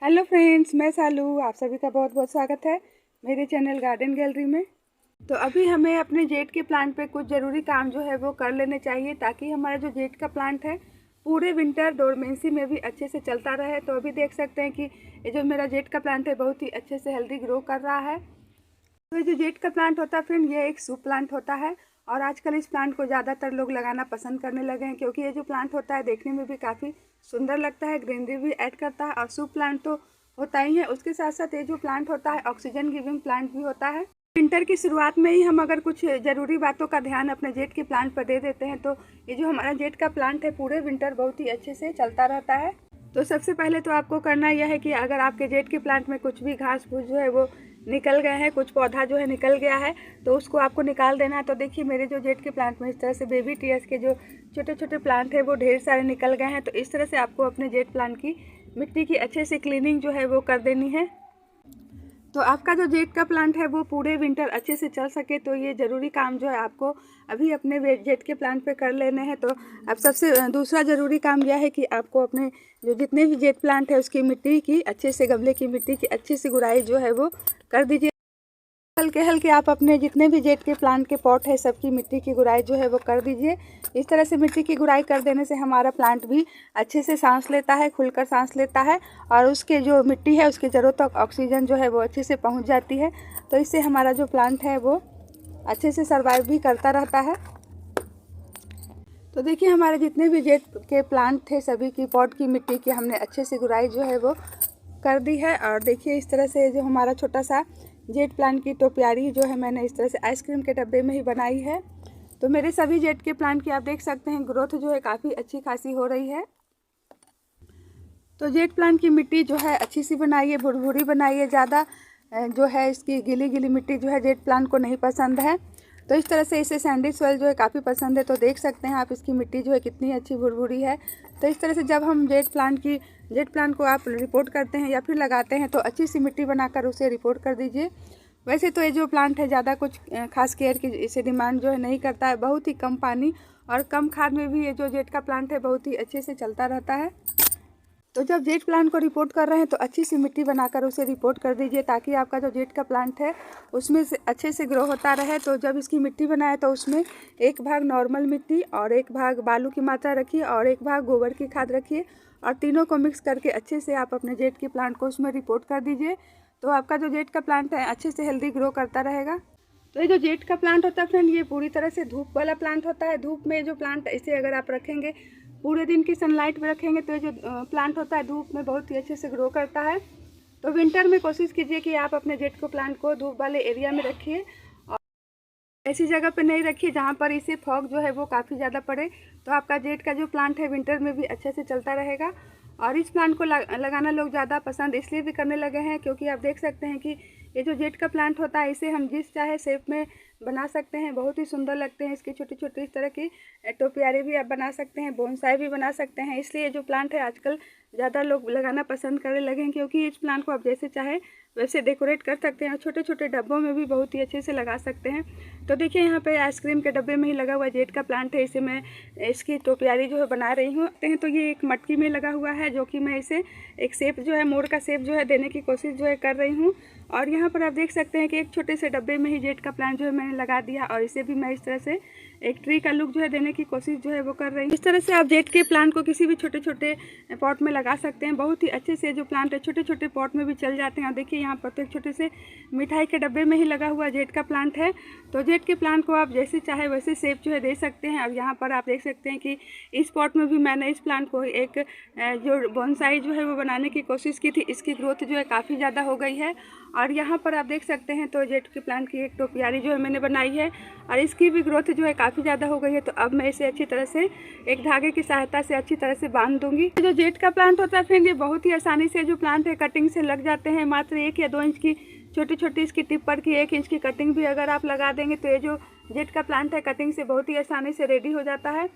Hello friends, मैं सालू। आप सभी का बहुत बहुत स्वागत है मेरे चैनल गार्डन गैलरी में। तो अभी हमें अपने जेट के प्लांट पे कुछ ज़रूरी काम जो है वो कर लेने चाहिए ताकि हमारा जो जेट का प्लांट है पूरे विंटर डोरमेंसी में भी अच्छे से चलता रहे। तो अभी देख सकते हैं कि ये जो मेरा जेट का प्लांट है बहुत ही अच्छे से हेल्दी ग्रो कर रहा है। तो ये जो जेट का प्लांट होता है फ्रेंड, ये एक सूप प्लांट होता है और आजकल इस प्लांट को ज़्यादातर लोग लगाना पसंद करने लगे हैं क्योंकि ये जो प्लांट होता है देखने में भी काफ़ी सुंदर लगता है, ग्रीनरी भी ऐड करता है। और सूप प्लांट तो होता ही है, उसके साथ साथ ये जो प्लांट होता है ऑक्सीजन गिविंग प्लांट भी होता है। विंटर की शुरुआत में ही हम अगर कुछ ज़रूरी बातों का ध्यान अपने जेट के प्लांट पर दे देते हैं तो ये जो हमारा जेट का प्लांट है पूरे विंटर बहुत ही अच्छे से चलता रहता है। तो सबसे पहले तो आपको करना यह है कि अगर आपके जेट के प्लांट में कुछ भी घास फूस जो है वो निकल गए हैं, कुछ पौधा जो है निकल गया है, तो उसको आपको निकाल देना है। तो देखिए मेरे जो जेट के प्लांट में इस तरह से बेबी टीयर्स के जो छोटे छोटे प्लांट है वो ढेर सारे निकल गए हैं। तो इस तरह से आपको अपने जेट प्लांट की मिट्टी की अच्छे से क्लीनिंग जो है वो कर देनी है। तो आपका जो जेट का प्लांट है वो पूरे विंटर अच्छे से चल सके तो ये ज़रूरी काम जो है आपको अभी अपने जेट के प्लांट पे कर लेने हैं। तो अब सबसे दूसरा ज़रूरी काम यह है कि आपको अपने जो जितने भी जेट प्लांट है उसकी मिट्टी की अच्छे से, गमले की मिट्टी की अच्छे से गुड़ाई जो है वो कर दीजिए। हल्के हल्के आप अपने जितने भी जेट के प्लांट के पॉट है सबकी मिट्टी की गुड़ाई जो है वो कर दीजिए। इस तरह से मिट्टी की गुड़ाई कर देने से हमारा प्लांट भी अच्छे से सांस लेता है, खुलकर सांस लेता है और उसके जो मिट्टी है उसकी जड़ों तक ऑक्सीजन जो है वो अच्छे से पहुंच जाती है। तो इससे हमारा जो प्लांट है वो अच्छे से सर्वाइव भी करता रहता है। तो देखिए हमारे जितने भी जेट के प्लांट थे सभी की पॉट की मिट्टी की हमने अच्छे से गुड़ाई जो है वो कर दी है। और देखिए इस तरह से जो हमारा छोटा सा जेट प्लांट की टोपियारी जो है मैंने इस तरह से आइसक्रीम के डब्बे में ही बनाई है। तो मेरे सभी जेट के प्लांट की आप देख सकते हैं ग्रोथ जो है काफ़ी अच्छी खासी हो रही है। तो जेट प्लांट की मिट्टी जो है अच्छी सी बनाइए, भुरभुरी बनाइए। ज़्यादा जो है इसकी गीली गीली मिट्टी जो है जेट प्लांट को नहीं पसंद है। तो इस तरह से इसे सैंडी सॉइल जो है काफ़ी पसंद है। तो देख सकते हैं आप इसकी मिट्टी जो है कितनी अच्छी भुरभुरी है। तो इस तरह से जब हम जेट प्लांट को आप रिपोर्ट करते हैं या फिर लगाते हैं तो अच्छी सी मिट्टी बनाकर उसे रिपोर्ट कर दीजिए। वैसे तो ये जो प्लांट है ज़्यादा कुछ खास केयर की इसे डिमांड जो है नहीं करता है, बहुत ही कम पानी और कम खाद में भी ये जो जेट का प्लांट है बहुत ही अच्छे से चलता रहता है। तो जब जेट प्लांट को रिपोर्ट कर रहे हैं तो अच्छी सी मिट्टी बनाकर उसे रिपोर्ट कर दीजिए ताकि आपका जो जेट का प्लांट है उसमें से अच्छे से ग्रो होता रहे। तो जब इसकी मिट्टी बनाए तो उसमें एक भाग नॉर्मल मिट्टी और एक भाग बालू की मात्रा रखिए और एक भाग गोबर की खाद रखिए और तीनों को मिक्स करके अच्छे से आप अपने जेट के प्लांट को उसमें रिपोर्ट कर दीजिए। तो आपका जो जेट का प्लांट है अच्छे से हेल्दी ग्रो करता रहेगा। तो ये जो जेट का प्लांट होता है फ्रेंड, ये पूरी तरह से धूप वाला प्लांट होता है। धूप में जो प्लांट इसे अगर आप रखेंगे, पूरे दिन की सनलाइट में रखेंगे तो ये जो प्लांट होता है धूप में बहुत ही अच्छे से ग्रो करता है। तो विंटर में कोशिश कीजिए कि आप अपने जेट को प्लांट को धूप वाले एरिया में रखिए और ऐसी जगह पे नहीं रखिए जहाँ पर इसे फॉग जो है वो काफ़ी ज़्यादा पड़े। तो आपका जेट का जो प्लांट है विंटर में भी अच्छे से चलता रहेगा। और इस प्लांट को लगाना लोग ज़्यादा पसंद इसलिए भी करने लगे हैं क्योंकि आप देख सकते हैं कि ये जो जेट का प्लांट होता है इसे हम जिस चाहे शेप में बना सकते हैं, बहुत ही सुंदर लगते हैं। इसकी छोटी छोटी इस तरह की टोपियारी भी आप बना सकते हैं, बोनसाई भी बना सकते हैं। इसलिए जो प्लांट है आजकल ज़्यादा लोग लगाना पसंद करने लगे हैं क्योंकि इस प्लांट को आप जैसे चाहे वैसे डेकोरेट कर सकते हैं और छोटे छोटे डब्बों में भी बहुत ही अच्छे से लगा सकते हैं। तो देखिए यहाँ पे आइसक्रीम के डब्बे में ही लगा हुआ जेट का प्लांट है, इसे मैं इसकी टोपियारी जो है बना रही हूँ। तो ये एक मटकी में लगा हुआ है जो कि मैं इसे एक शेप जो है मोर का शेप जो है देने की कोशिश जो है कर रही हूँ। और यहाँ पर आप देख सकते हैं कि एक छोटे से डब्बे में ही जेट का प्लांट जो है मैंने लगा दिया और इसे भी मैं इस तरह से एक ट्री का लुक जो है देने की कोशिश जो है वो कर रही हूँ। इस तरह से आप जेट के प्लांट को किसी भी छोटे छोटे पॉट में लगा सकते हैं। बहुत ही अच्छे से जो प्लांट है छोटे छोटे पॉट में भी चल जाते हैं। और देखिए यहाँ पर तो एक छोटे से मिठाई के डब्बे में ही लगा हुआ जेट का प्लांट है। तो जेट के प्लांट को आप जैसे चाहे वैसे शेप जो है दे सकते हैं। और यहाँ पर आप देख सकते हैं कि इस पॉट में भी मैंने इस प्लांट को एक जो बोनसाई जो है वो बनाने की कोशिश की थी। इसकी ग्रोथ जो है काफ़ी ज़्यादा हो गई है। और यहाँ पर आप देख सकते हैं तो जेट के प्लांट की एक टोपियारी जो है मैंने बनाई है और इसकी भी ग्रोथ जो है काफ़ी ज़्यादा हो गई है। तो अब मैं इसे अच्छी तरह से एक धागे की सहायता से अच्छी तरह से बांध दूंगी। जो जेट का प्लांट होता है फिर ये बहुत ही आसानी से जो प्लांट है कटिंग से लग जाते हैं। मात्र 1 या 2 इंच की छोटी छोटी इसकी टिप पर की 1 इंच की कटिंग भी अगर आप लगा देंगे तो ये जो जेट का प्लांट है कटिंग से बहुत ही आसानी से रेडी हो जाता है।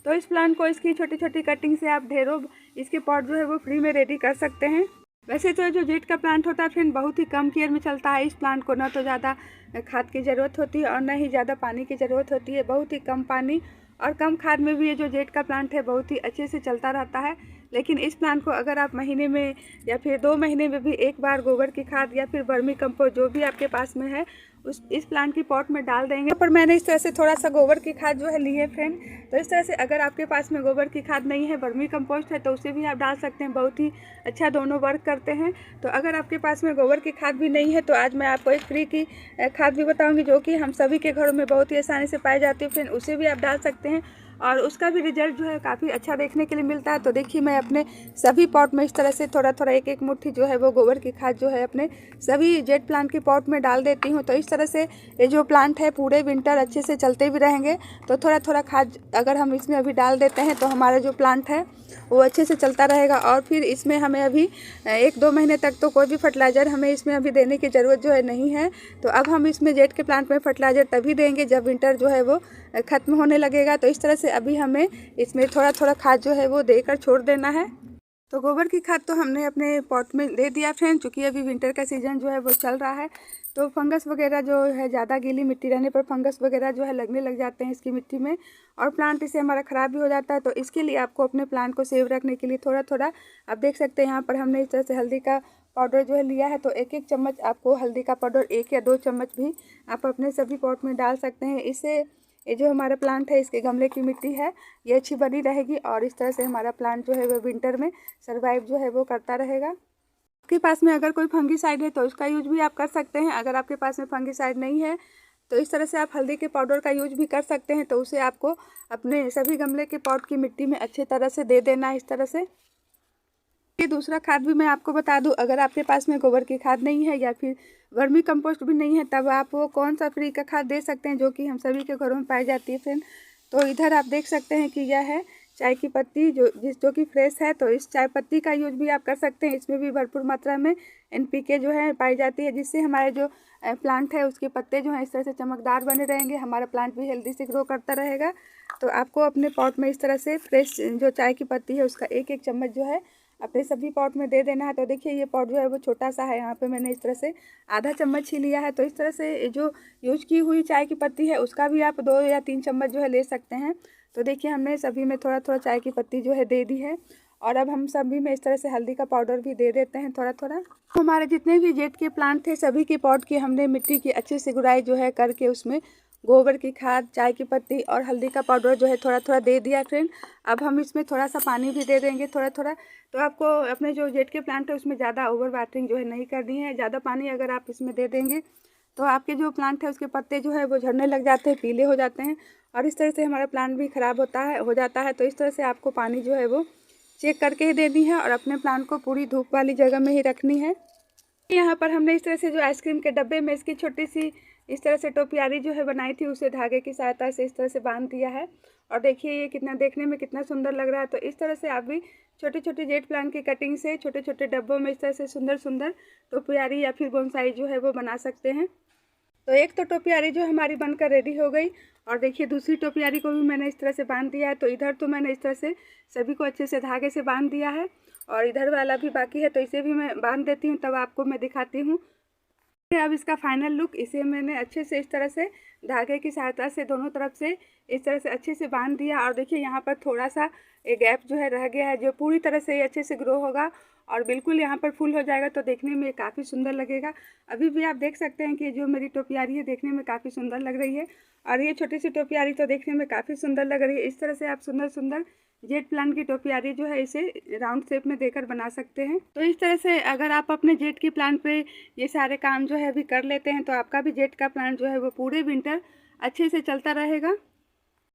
तो इस प्लांट को इसकी छोटी छोटी कटिंग से आप ढेरों इसके पॉट जो है वो फ्री में रेडी कर सकते हैं। वैसे तो जो जेट का प्लांट होता है फ्रेंड बहुत ही कम केयर में चलता है। इस प्लांट को ना तो ज़्यादा खाद की ज़रूरत होती है और न ही ज़्यादा पानी की ज़रूरत होती है। बहुत ही कम पानी और कम खाद में भी ये जो जेट का प्लांट है बहुत ही अच्छे से चलता रहता है। लेकिन इस प्लांट को अगर आप महीने में या फिर 2 महीने में भी एक बार गोबर की खाद या फिर वर्मी कंपोस्ट जो भी आपके पास में है इस प्लांट की पॉट में डाल देंगे। पर मैंने इस तरह से थोड़ा सा गोबर की खाद जो है ली है फ्रेंड। तो इस तरह से अगर आपके पास में गोबर की खाद नहीं है, वर्मी कंपोस्ट है, तो उसे भी आप डाल सकते हैं। बहुत ही अच्छा दोनों वर्क करते हैं। तो अगर आपके पास में गोबर की खाद भी नहीं है तो आज मैं आपको एक फ्री की खाद भी बताऊंगी जो कि हम सभी के घरों में बहुत ही आसानी से पाई जाती है फ्रेंड। उसे भी आप डाल सकते हैं और उसका भी रिजल्ट जो है काफ़ी अच्छा देखने के लिए मिलता है। तो देखिए मैं अपने सभी पॉट में इस तरह से थोड़ा थोड़ा एक एक मुट्ठी जो है वो गोबर की खाद जो है अपने सभी जेट प्लांट की पॉट में डाल देती हूँ। तो इस तरह से ये जो प्लांट है पूरे विंटर अच्छे से चलते भी रहेंगे। तो थोड़ा थोड़ा खाद अगर हम इसमें अभी डाल देते हैं तो हमारा जो प्लांट है वो अच्छे से चलता रहेगा। और फिर इसमें हमें अभी 1-2 महीने तक तो कोई भी फर्टिलाइज़र हमें इसमें अभी देने की ज़रूरत जो है नहीं है। तो अब हम इसमें जेट के प्लांट में फर्टिलाइज़र तभी देंगे जब विंटर जो है वो ख़त्म होने लगेगा। तो इस तरह से अभी हमें इसमें थोड़ा थोड़ा खाद जो है वो देकर छोड़ देना है। तो गोबर की खाद तो हमने अपने पॉट में दे दिया फ्रेंड। चूँकि अभी विंटर का सीज़न जो है वो चल रहा है तो फंगस वगैरह जो है ज़्यादा गीली मिट्टी रहने पर फंगस वगैरह जो है लगने लग जाते हैं इसकी मिट्टी में और प्लांट इससे हमारा ख़राब भी हो जाता है। तो इसके लिए आपको अपने प्लांट को सेव रखने के लिए थोड़ा थोड़ा आप देख सकते हैं यहाँ पर हमने इस तरह से हल्दी का पाउडर जो है लिया है। तो 1-1 चम्मच आपको हल्दी का पाउडर 1 या 2 चम्मच भी आप अपने सभी पॉट में डाल सकते हैं। इससे ये जो हमारा प्लांट है इसके गमले की मिट्टी है ये अच्छी बनी रहेगी और इस तरह से हमारा प्लांट जो है वो विंटर में सर्वाइव जो है वो करता रहेगा। आपके पास में अगर कोई फंगीसाइड है तो उसका यूज भी आप कर सकते हैं। अगर आपके पास में फंगीसाइड नहीं है तो इस तरह से आप हल्दी के पाउडर का यूज भी कर सकते हैं। तो उसे आपको अपने सभी गमले के पॉट की मिट्टी में अच्छे तरह से दे देना है इस तरह से। ये दूसरा खाद भी मैं आपको बता दूं, अगर आपके पास में गोबर की खाद नहीं है या फिर वर्मी कंपोस्ट भी नहीं है तब आप वो कौन सा फ्री का खाद दे सकते हैं जो कि हम सभी के घरों में पाई जाती है फ्रेंड। तो इधर आप देख सकते हैं कि यह है चाय की पत्ती जो कि फ्रेश है। तो इस चाय पत्ती का यूज भी आप कर सकते हैं। इसमें भी भरपूर मात्रा में NPK जो है पाई जाती है जिससे हमारे जो प्लांट है उसके पत्ते जो हैं इस तरह से चमकदार बने रहेंगे, हमारा प्लांट भी हेल्दी से ग्रो करता रहेगा। तो आपको अपने पॉट में इस तरह से फ्रेश जो चाय की पत्ती है उसका 1-1 चम्मच जो है अपने सभी पॉट में दे देना है। तो देखिए ये पॉट जो है वो छोटा सा है, यहाँ पे मैंने इस तरह से आधा चम्मच ही लिया है। तो इस तरह से जो यूज की हुई चाय की पत्ती है उसका भी आप 2 या 3 चम्मच जो है ले सकते हैं। तो देखिए हमने सभी में थोड़ा थोड़ा चाय की पत्ती जो है दे दी है और अब हम सभी में इस तरह से हल्दी का पाउडर भी दे देते हैं थोड़ा थोड़ा। हमारे जितने भी जेट के प्लांट थे सभी के पॉट की हमने मिट्टी की अच्छे से गुड़ाई जो है करके उसमें गोबर की खाद, चाय की पत्ती और हल्दी का पाउडर जो है थोड़ा थोड़ा दे दिया फ्रेंड। अब हम इसमें थोड़ा सा पानी भी दे देंगे थोड़ा थोड़ा। तो आपको अपने जो जेट के प्लांट है उसमें ज़्यादा ओवर वाटरिंग जो है नहीं करनी है। ज़्यादा पानी अगर आप इसमें दे देंगे तो आपके जो प्लांट है उसके पत्ते जो है वो झड़ने लग जाते हैं, पीले हो जाते हैं और इस तरह से हमारा प्लांट भी ख़राब हो जाता है। तो इस तरह से आपको पानी जो है वो चेक करके ही देनी है और अपने प्लांट को पूरी धूप वाली जगह में ही रखनी है। यहाँ पर हमने इस तरह से जो आइसक्रीम के डब्बे में इसकी छोटी सी इस तरह से टोपियारी जो है बनाई थी उसे धागे की सहायता से इस तरह से बांध दिया है और देखिए ये कितना देखने में कितना सुंदर लग रहा है। तो इस तरह से आप भी छोटे छोटे जेट प्लांट की कटिंग से छोटे छोटे डब्बों में इस तरह से सुंदर सुंदर टोपियारी या फिर बोनसाई जो है वो बना सकते हैं। तो एक तो टोपियारी जो हमारी बनकर रेडी हो गई और देखिए दूसरी टोपियारी को भी मैंने इस तरह से बांध दिया है। तो इधर तो मैंने इस तरह से सभी को अच्छे से धागे से बांध दिया है और इधर वाला भी बाकी है तो इसे भी मैं बांध देती हूँ तब आपको मैं दिखाती हूँ। अब इसका फाइनल लुक, इसे मैंने अच्छे से इस तरह से धागे की सहायता से दोनों तरफ से इस तरह से अच्छे से बांध दिया और देखिए यहाँ पर थोड़ा सा एक गैप जो है रह गया है जो पूरी तरह से अच्छे से ग्रो होगा और बिल्कुल यहाँ पर फुल हो जाएगा तो देखने में काफ़ी सुंदर लगेगा। अभी भी आप देख सकते हैं कि जो मेरी टोपियारी है देखने में काफ़ी सुंदर लग रही है और ये छोटी सी टोपियारी तो देखने में काफ़ी सुंदर लग रही है। इस तरह से आप सुंदर सुंदर जेट प्लांट की टोपियारी जो है इसे राउंड शेप में देकर बना सकते हैं। तो इस तरह से अगर आप अपने जेट की प्लांट पे ये सारे काम जो है अभी कर लेते हैं तो आपका भी जेट का प्लांट जो है वो पूरे विंटर अच्छे से चलता रहेगा।